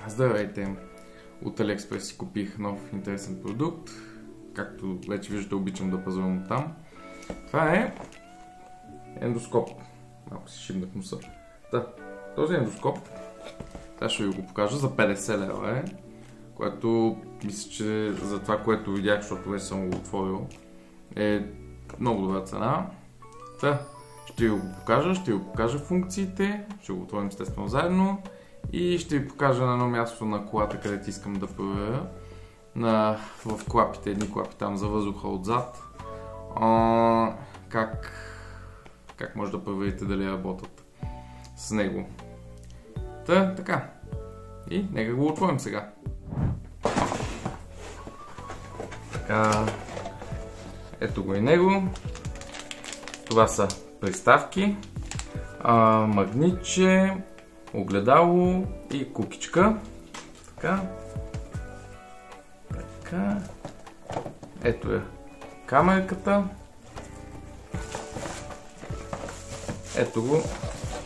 Здравейте! От AliExpress си купих нов интересен продукт. Както вече виждате, обичам да пазвам от там. Това е ендоскоп. Малко си шибнах носа. Този ендоскоп, сега ще ви го покажа, за 50 лева е. Което мисля, че за това, което видях, защото вече съм го отворил, е много добра цена. Ще ви го покажа функциите, ще го отворим естествено заедно и ще ви покажа на едно място на колата, където искам да проверя. В клапите, едни клапи там за въздуха отзад. Как може да проверите дали работят с него. Така. И нека го отворим сега. Така. Ето го и него. Това са приставки, магнитче, огледало и кукичка. Така. Ето е камерката. Ето го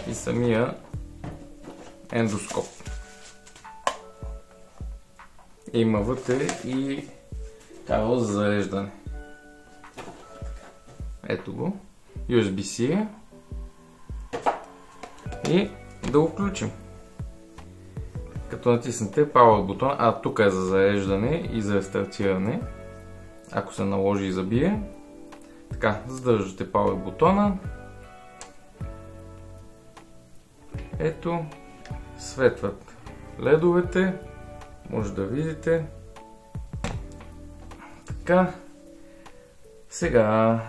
и самия ендоскоп. Има вътре и кабел за зареждане. Ето го. USB-C е. И да го включим. Като натиснете Power бутона, тук е за зареждане и за рестартиране, ако се наложи и забие. Така, задържате Power бутона. Ето, светват ледовете, може да видите. Така, сега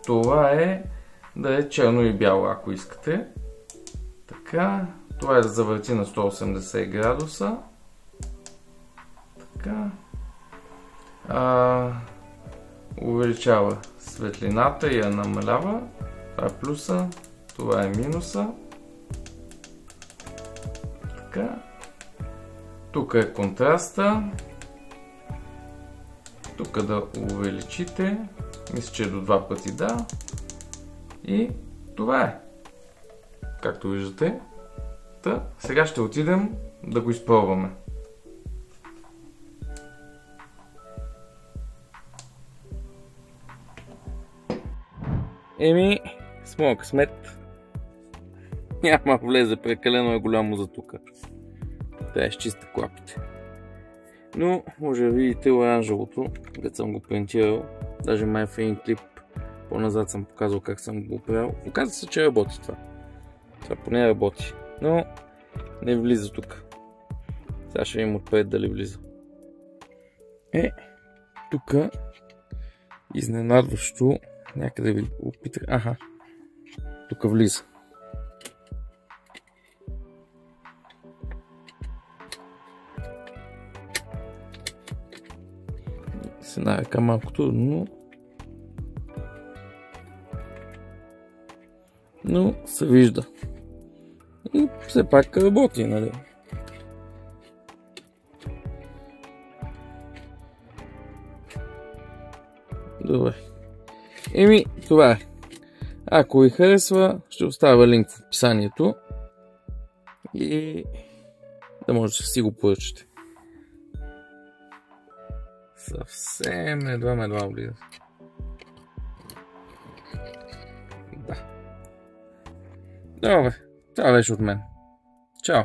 това е да е черно и бяло, ако искате. Така, това е да завърти на 180 градуса. Така. Увеличава светлината и я намалява. Това е плюса, това е минуса. Така. Тук е контраста. Тук да увеличите. Мисля, че до 2 пъти да. И това е. Както виждате. Сега ще отидем да го изпробваме. С моя късмет няма влезе, прекалено е голямо за тук. Трябва да изчиста клапите. Но може да видите оранжевото, където съм го принтирал. Даже май в един клип по-назад съм показал как съм го правил. Оказва се, че работи това. Това поне работи. Но не влиза тук. Сега ще видим отпред дали влиза. Тук изненадващо някъде ви опитах. Тук влиза. Се навика малко трудно, но се вижда. И все пак работи, нали? Добре. Това е. Ако ви харесва, ще оставя линк в описанието и да можете да си го поръчате. Съвсем едва влиза. Да. Добре. Това беше от мен. Чао!